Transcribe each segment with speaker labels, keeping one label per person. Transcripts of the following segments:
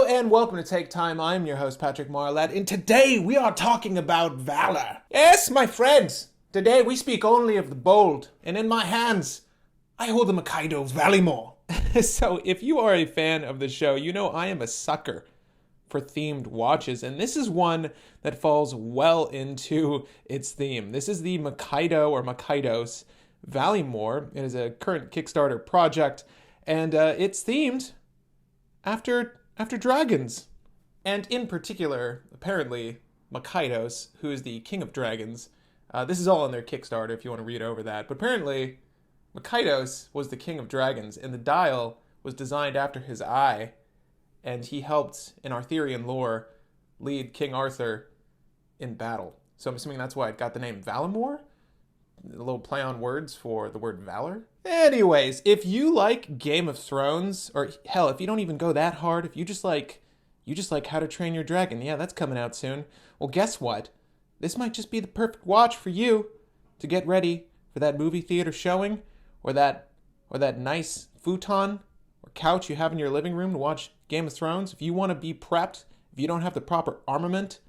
Speaker 1: and welcome to Take Time. I'm your host, Patrick Marlett, and today we are talking about valor. Yes, my friends, today we speak only of the bold, and in my hands, I hold the Makaidos Valimor. So if you are a fan of the show, you know I am a sucker for themed watches, and this is one that falls well into its theme. This is the Makaido or Makaidos Valimor. It is a current Kickstarter project, and it's themed after dragons. And in particular, apparently, Makaidos, who is the king of dragons, this is all on their Kickstarter if you want to read over that, but apparently Makaidos was the king of dragons, and the dial was designed after his eye, and he helped, in Arthurian lore, lead King Arthur in battle. So I'm assuming that's why it got the name Valimor? A little play on words for the word valor. Anyways, if you like Game of Thrones, or hell, if you don't even go that hard, if you just like How to Train Your Dragon, yeah, that's coming out soon. Well, guess what? This might just be the perfect watch for you to get ready for that movie theater showing, or that nice futon or couch you have in your living room to watch Game of Thrones. If you want to be prepped, if you don't have the proper armament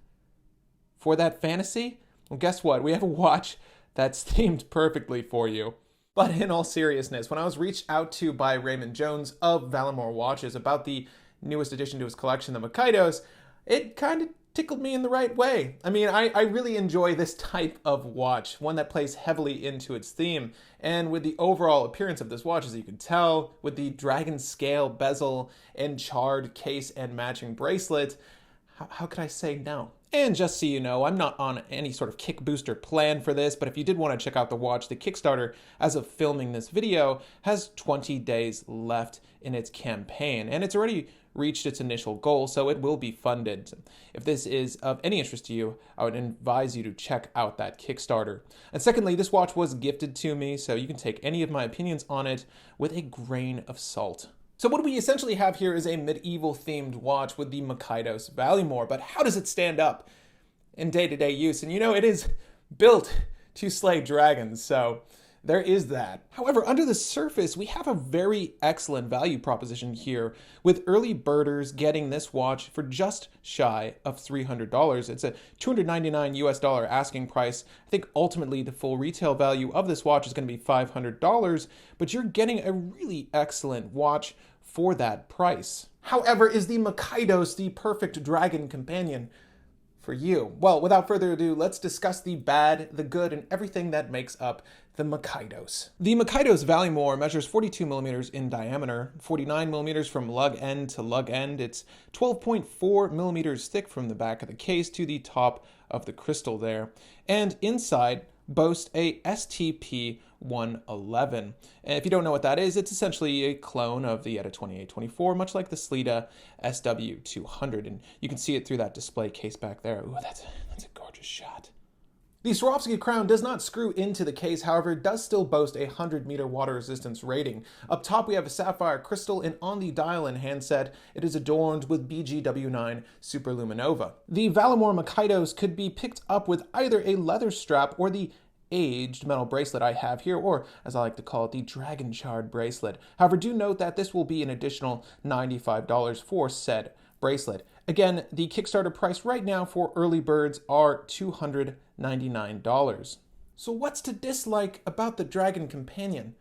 Speaker 1: for that fantasy, well, guess what? We have a watch that's themed perfectly for you. But in all seriousness, when I was reached out to by Raymond Jones of Valimor Watches about the newest addition to his collection, the Makaidos, it kind of tickled me in the right way. I mean, I really enjoy this type of watch, one that plays heavily into its theme. And with the overall appearance of this watch, as you can tell, with the dragon scale bezel and charred case and matching bracelet, how could I say no? And just so you know, I'm not on any sort of kick booster plan for this, but if you did want to check out the watch, the Kickstarter, as of filming this video, has 20 days left in its campaign, and it's already reached its initial goal, so it will be funded. If this is of any interest to you, I would advise you to check out that Kickstarter. And secondly, this watch was gifted to me, so you can take any of my opinions on it with a grain of salt. So what we essentially have here is a medieval-themed watch with the Makaidos Valimor, but how does it stand up in day-to-day use? And you know, it is built to slay dragons, so there is that. However, under the surface, we have a very excellent value proposition here, with early birders getting this watch for just shy of $300. It's a $299 US asking price. I think ultimately the full retail value of this watch is going to be $500, but you're getting a really excellent watch for that price. However, is the Makaidos the perfect dragon companion for you? Well, without further ado, let's discuss the bad, the good, and everything that makes up the Makaidos. The Makaidos Valimor measures 42 millimeters in diameter, 49 millimeters from lug end to lug end. It's 12.4 millimeters thick from the back of the case to the top of the crystal there. And inside boasts a STP 111. And if you don't know what that is, it's essentially a clone of the ETA 2824, much like the Sleeta SW200. And you can see it through that display case back there. Ooh, that's a gorgeous shot. The Swarovski crown does not screw into the case, however, it does still boast a 100-meter water resistance rating. Up top we have a sapphire crystal, and on the dial and handset it is adorned with BGW9 Superluminova. The Valimor Makaidos could be picked up with either a leather strap or the aged metal bracelet I have here, or as I like to call it, the dragon charred bracelet. However, do note that this will be an additional $95 for said bracelet. Again, the Kickstarter price right now for early birds are $299. So what's to dislike about the Dragon Companion?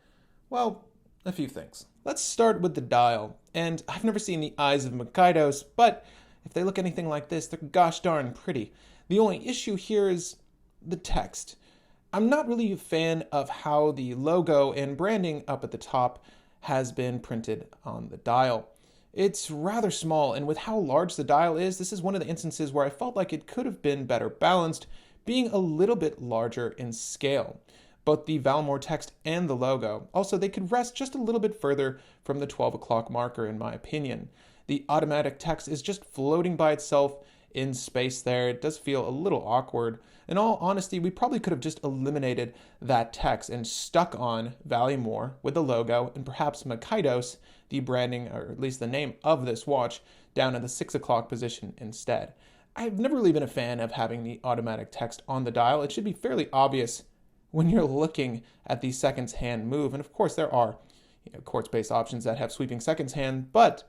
Speaker 1: Well, a few things. Let's start with the dial. And I've never seen the eyes of Makaidos, but if they look anything like this, they're gosh darn pretty. The only issue here is the text. I'm not really a fan of how the logo and branding up at the top has been printed on the dial. It's rather small, and with how large the dial is, this is one of the instances where I felt like it could have been better balanced, being a little bit larger in scale. Both the Valimor text and the logo. Also, they could rest just a little bit further from the 12 o'clock marker, in my opinion. The automatic text is just floating by itself in space there. It does feel a little awkward. In all honesty, we probably could have just eliminated that text and stuck on Valimor with the logo and perhaps Makaidos, the branding, or at least the name of this watch, down at the 6 o'clock position instead. I've never really been a fan of having the automatic text on the dial. It should be fairly obvious when you're looking at the seconds hand move. And of course there are quartz-based options that have sweeping seconds hand, but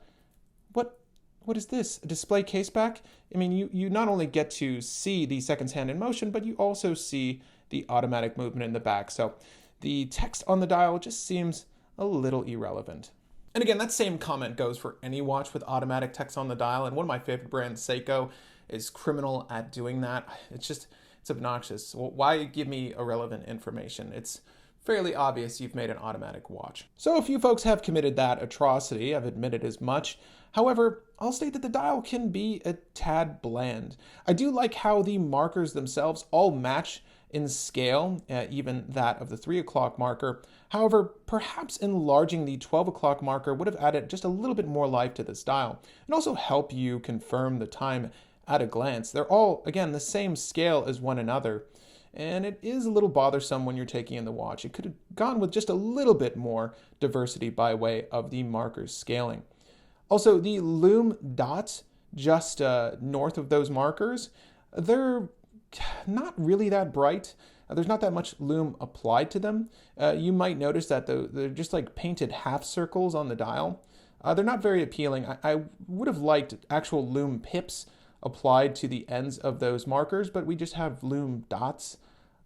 Speaker 1: what is this? A display case back? I mean, you not only get to see the seconds hand in motion, but you also see the automatic movement in the back. So the text on the dial just seems a little irrelevant. And again, that same comment goes for any watch with automatic text on the dial. And one of my favorite brands, Seiko, is criminal at doing that. It's obnoxious. Well, why give me irrelevant information? It's fairly obvious you've made an automatic watch. So a few folks have committed that atrocity. I've admitted as much. However, I'll state that the dial can be a tad bland. I do like how the markers themselves all match in scale, even that of the 3 o'clock marker. However, perhaps enlarging the 12 o'clock marker would have added just a little bit more life to this dial, and also help you confirm the time at a glance. They're all, again, the same scale as one another, and it is a little bothersome when you're taking in the watch. It could have gone with just a little bit more diversity by way of the markers scaling. Also, the lume dots just north of those markers, they're not really that bright. There's not that much lume applied to them. You might notice that they're just like painted half circles on the dial. They're not very appealing. I would have liked actual lume pips applied to the ends of those markers, but we just have lume dots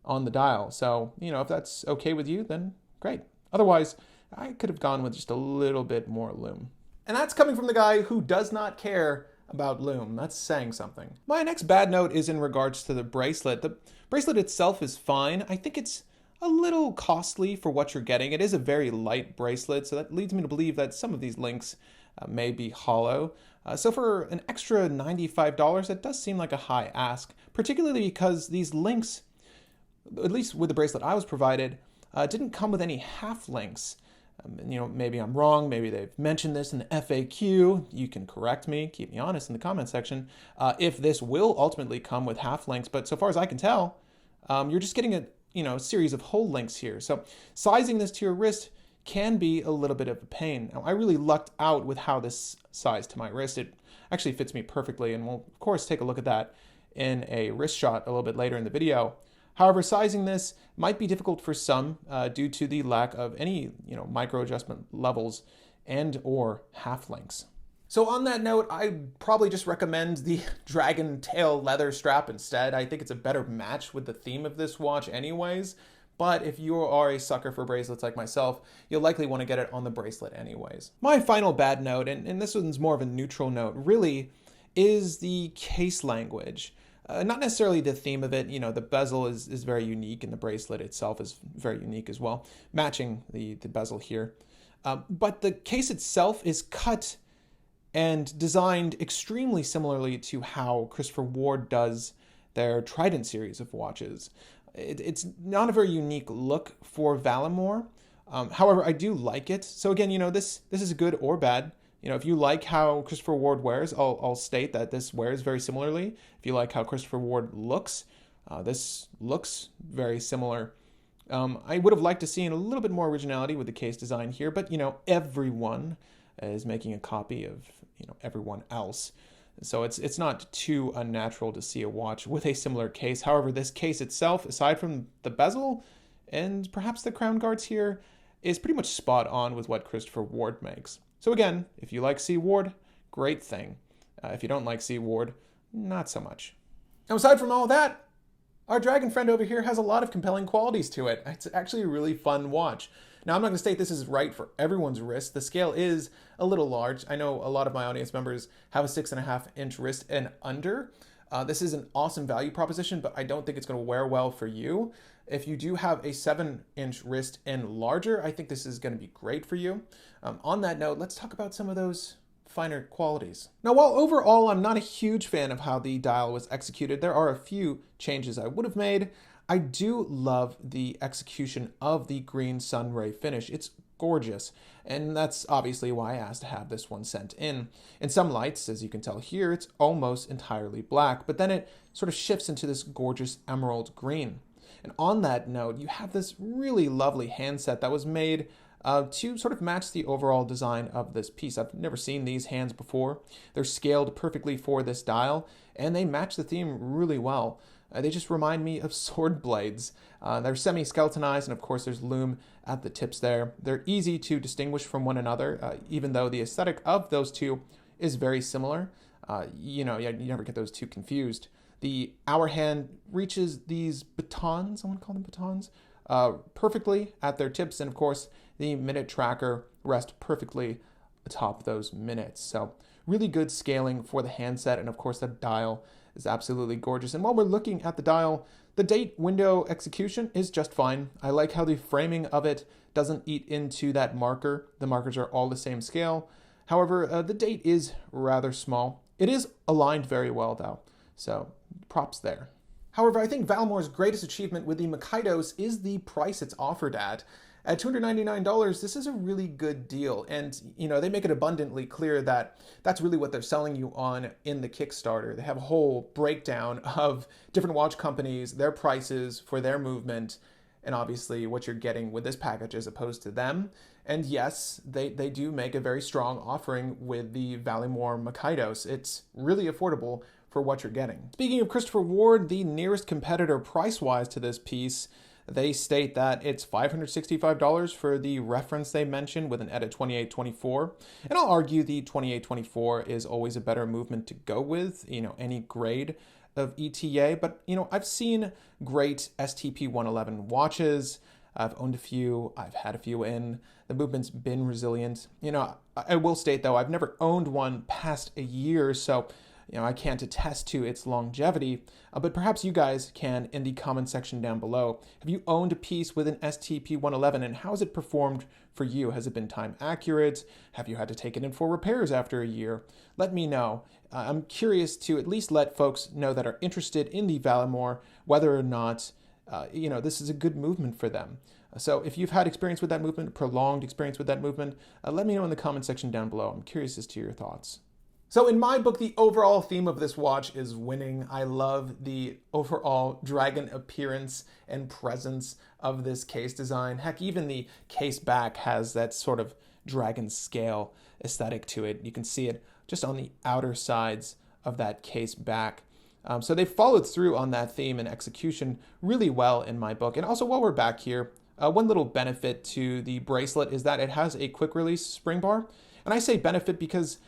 Speaker 1: on the dial. So, if that's okay with you, then great. Otherwise, I could have gone with just a little bit more lume. And that's coming from the guy who does not care about lume. That's saying something. My next bad note is in regards to the bracelet. The bracelet itself is fine. I think it's a little costly for what you're getting. It is a very light bracelet, so that leads me to believe that some of these links may be hollow. So for an extra $95, that does seem like a high ask, particularly because these links, at least with the bracelet I was provided, didn't come with any half links. Maybe I'm wrong. Maybe they've mentioned this in the FAQ. You can correct me, keep me honest in the comment section, if this will ultimately come with half links. But so far as I can tell, you're just getting a series of whole links here. So sizing this to your wrist can be a little bit of a pain. Now, I really lucked out with how this sized to my wrist. It actually fits me perfectly, and we'll of course take a look at that in a wrist shot a little bit later in the video. However, sizing this might be difficult for some due to the lack of any micro adjustment levels and or half links. So on that note, I'd probably just recommend the dragon tail leather strap instead. I think it's a better match with the theme of this watch anyways. But if you are a sucker for bracelets like myself, you'll likely want to get it on the bracelet anyways. My final bad note, and this one's more of a neutral note, really, is the case language. Not necessarily the theme of it. The bezel is very unique, and the bracelet itself is very unique as well, matching the bezel here. But the case itself is cut and designed extremely similarly to how Christopher Ward does their Trident series of watches. It's not a very unique look for Valimor. However, I do like it. So again, this is good or bad. If you like how Christopher Ward wears, I'll state that this wears very similarly. If you like how Christopher Ward looks, this looks very similar. I would have liked to see a little bit more originality with the case design here, but everyone is making a copy of everyone else. So it's not too unnatural to see a watch with a similar case. However, this case itself, aside from the bezel and perhaps the crown guards here, is pretty much spot on with what Christopher Ward makes. So again, if you like C. Ward, great thing. If you don't like C. Ward, not so much. Now, aside from all that, our dragon friend over here has a lot of compelling qualities to it. It's actually a really fun watch. Now, I'm not going to state this is right for everyone's wrist. The scale is a little large. I know a lot of my audience members have a 6.5-inch wrist and under. This is an awesome value proposition, but I don't think it's going to wear well for you. If you do have a 7-inch wrist and larger, I think this is going to be great for you. On that note, let's talk about some of those finer qualities. Now, while overall I'm not a huge fan of how the dial was executed, there are a few changes I would have made. I do love the execution of the green sunray finish. It's gorgeous, and that's obviously why I asked to have this one sent in. In some lights, as you can tell here, it's almost entirely black, but then it sort of shifts into this gorgeous emerald green. And on that note, you have this really lovely handset that was made to sort of match the overall design of this piece. I've never seen these hands before. They're scaled perfectly for this dial, and they match the theme really well. They just remind me of sword blades. They're semi-skeletonized, and of course there's lume at the tips there. They're easy to distinguish from one another, even though the aesthetic of those two is very similar. You never get those two confused. The hour hand reaches these batons, I want to call them batons, perfectly at their tips. And of course, the minute tracker rests perfectly atop those minutes. So really good scaling for the handset. And of course, the dial is absolutely gorgeous. And while we're looking at the dial, the date window execution is just fine. I like how the framing of it doesn't eat into that marker. The markers are all the same scale. However, the date is rather small. It is aligned very well though, so props there. However, I think Valimor's greatest achievement with the Makaidos is the price it's offered at. At $299, this is a really good deal. And, they make it abundantly clear that that's really what they're selling you on in the Kickstarter. They have a whole breakdown of different watch companies, their prices for their movement, and obviously what you're getting with this package as opposed to them. And yes, they do make a very strong offering with the Valimor Makaidos. It's really affordable for what you're getting. Speaking of Christopher Ward, the nearest competitor price-wise to this piece, they state that it's $565 for the reference they mentioned with an ETA 2824. And I'll argue the 2824 is always a better movement to go with, any grade of ETA. But, I've seen great STP 111 watches. I've owned a few. I've had a few in. The movement's been resilient. I will state, though, I've never owned one past a year, so I can't attest to its longevity, but perhaps you guys can in the comment section down below. Have you owned a piece with an STP 111 and how has it performed for you? Has it been time accurate? Have you had to take it in for repairs after a year? Let me know. I'm curious to at least let folks know that are interested in the Valimor whether or not this is a good movement for them. So if you've had experience with that movement, prolonged experience with that movement, let me know in the comment section down below. I'm curious as to your thoughts. So in my book, the overall theme of this watch is winning. I love the overall dragon appearance and presence of this case design. Heck, even the case back has that sort of dragon scale aesthetic to it. You can see it just on the outer sides of that case back. So they followed through on that theme and execution really well in my book. And also while we're back here, one little benefit to the bracelet is that it has a quick release spring bar. And I say benefit because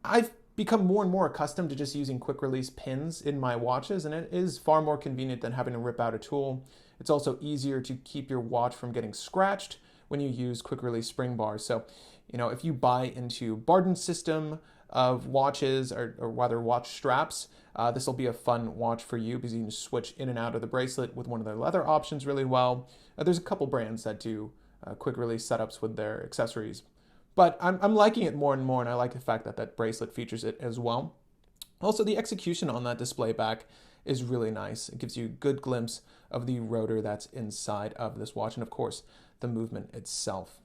Speaker 1: I've become more and more accustomed to just using quick release pins in my watches, and it is far more convenient than having to rip out a tool. It's also easier to keep your watch from getting scratched when you use quick release spring bars. So, if you buy into Barden's system of watches or rather watch straps, this will be a fun watch for you because you can switch in and out of the bracelet with one of their leather options really well. There's a couple brands that do quick release setups with their accessories. But I'm liking it more and more, and I like the fact that that bracelet features it as well. Also, the execution on that display back is really nice. It gives you a good glimpse of the rotor that's inside of this watch, and of course, the movement itself.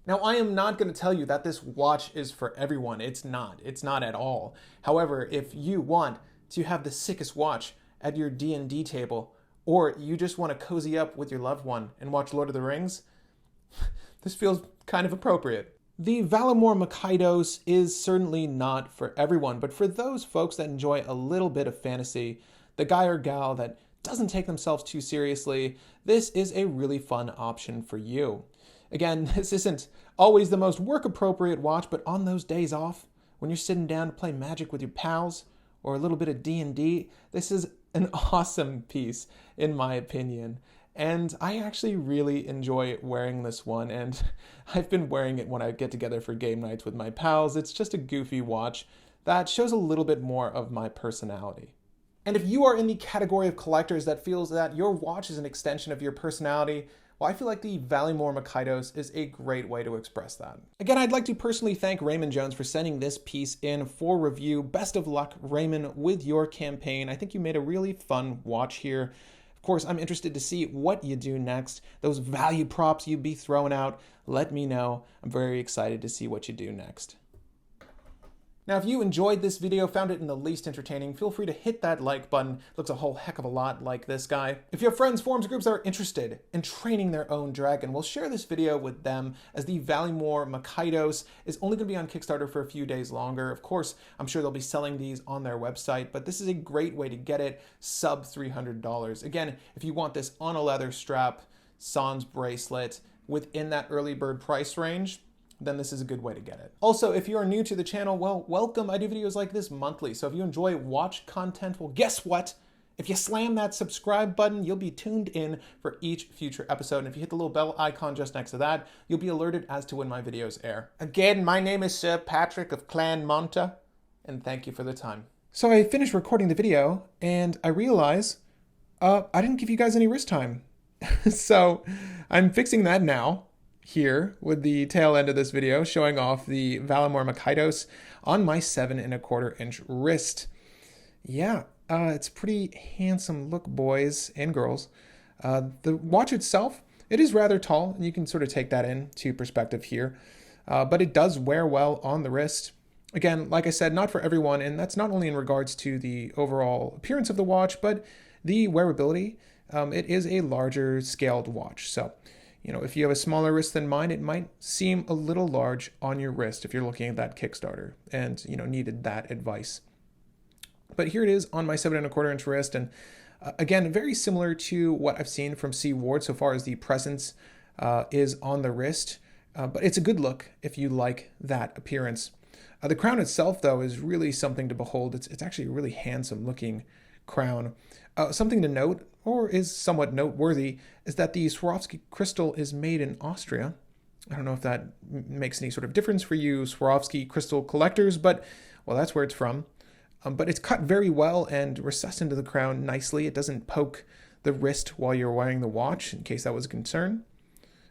Speaker 1: Now, I am not going to tell you that this watch is for everyone. It's not. It's not at all. However, if you want to have the sickest watch at your D&D table, or you just want to cozy up with your loved one and watch Lord of the Rings, this feels kind of appropriate. The Valimor Makaidos is certainly not for everyone, but for those folks that enjoy a little bit of fantasy, the guy or gal that doesn't take themselves too seriously, this is a really fun option for you. Again, this isn't always the most work-appropriate watch, but on those days off, when you're sitting down to play Magic with your pals, or a little bit of D&D, this is an awesome piece, in my opinion. And I actually really enjoy wearing this one, and I've been wearing it when I get together for game nights with my pals. It's just a goofy watch that shows a little bit more of my personality. And if you are in the category of collectors that feels that your watch is an extension of your personality, well, I feel like the Valimor Makaidos is a great way to express that. Again, I'd like to personally thank Raymond Jones for sending this piece in for review. Best of luck, Raymond, with your campaign. I think you made a really fun watch here. Of course, I'm interested to see what you do next. Those value props you'd be throwing out, let me know. I'm very excited to see what you do next. Now, if you enjoyed this video, found it in the least entertaining, feel free to hit that like button. It looks a whole heck of a lot like this guy. If you have friends, forums, or groups that are interested in training their own dragon, we'll share this video with them, as the Valimor Makaidos is only going to be on Kickstarter for a few days longer. Of course, I'm sure they'll be selling these on their website, but this is a great way to get it sub $300. Again, if you want this on a leather strap, sans bracelet, within that early bird price range, then this is a good way to get it. Also, if you are new to the channel, well, welcome. I do videos like this monthly. So if you enjoy watch content, well, guess what? If you slam that subscribe button, you'll be tuned in for each future episode. And if you hit the little bell icon just next to that, you'll be alerted as to when my videos air. Again, my name is Sir Patrick of Clan Monta, and thank you for the time. So I finished recording the video, and I realize I didn't give you guys any wrist time. So I'm fixing that now, here with the tail end of this video, showing off the Valimor Makaidos on my 7¼ inch wrist. Yeah. It's a pretty handsome look, boys and girls. The watch itself, it is rather tall, and you can sort of take that into perspective here. But it does wear well on the wrist. Again, like I said, not for everyone, and that's not only in regards to the overall appearance of the watch, but the wearability. It is a larger scaled watch. So, if you have a smaller wrist than mine, it might seem a little large on your wrist if you're looking at that Kickstarter and, needed that advice. But here it is on my 7¼ inch wrist, and again, very similar to what I've seen from C. Ward so far as the presence is on the wrist, but it's a good look if you like that appearance. The crown itself, though, is really something to behold. It's actually a really handsome looking crown. Something to note, or is somewhat noteworthy, is that the Swarovski crystal is made in Austria. I don't know if that makes any sort of difference for you Swarovski crystal collectors, but, well, that's where it's from. But it's cut very well and recessed into the crown nicely. It doesn't poke the wrist while you're wearing the watch, in case that was a concern.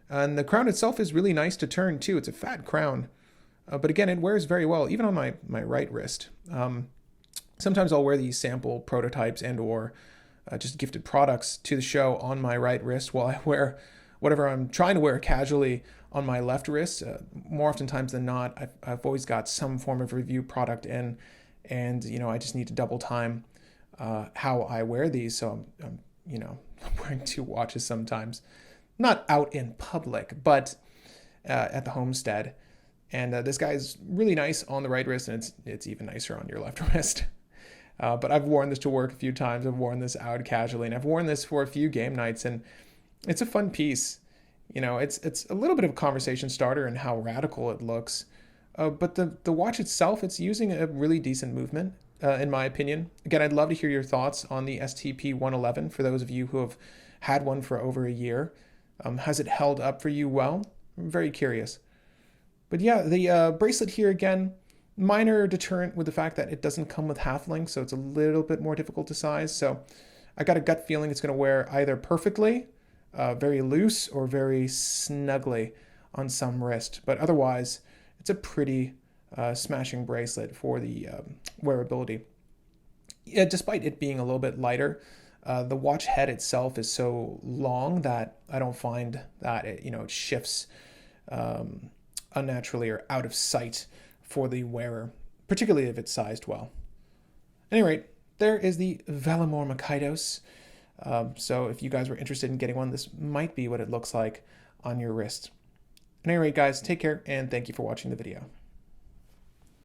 Speaker 1: And the crown itself is really nice to turn, too. It's a fat crown. But again, it wears very well, even on my right wrist. Sometimes I'll wear these sample prototypes and or just gifted products to the show on my right wrist while I wear whatever I'm trying to wear casually on my left wrist. More oftentimes than not, I've always got some form of review product in. And, I just need to double time how I wear these. So I'm wearing two watches sometimes. Not out in public, but at the homestead. And this guy's really nice on the right wrist, and it's even nicer on your left wrist. But I've worn this to work a few times. I've worn this out casually, and I've worn this for a few game nights, and it's a fun piece. It's a little bit of a conversation starter in how radical it looks. But the watch itself, it's using a really decent movement, in my opinion. Again, I'd love to hear your thoughts on the STP-111 for those of you who have had one for over a year. Has it held up for you well? I'm very curious. But yeah, the bracelet here, again, minor deterrent with the fact that it doesn't come with half link, so it's a little bit more difficult to size. So I got a gut feeling it's going to wear either perfectly, very loose, or very snugly on some wrist. But otherwise, it's a pretty smashing bracelet for the wearability. Yeah, despite it being a little bit lighter, the watch head itself is so long that I don't find that it shifts unnaturally or out of sight for the wearer, particularly if it's sized well. At any rate, there is the Valimor Makaidos. So if you guys were interested in getting one, this might be what it looks like on your wrist. At any rate, guys, take care, and thank you for watching the video.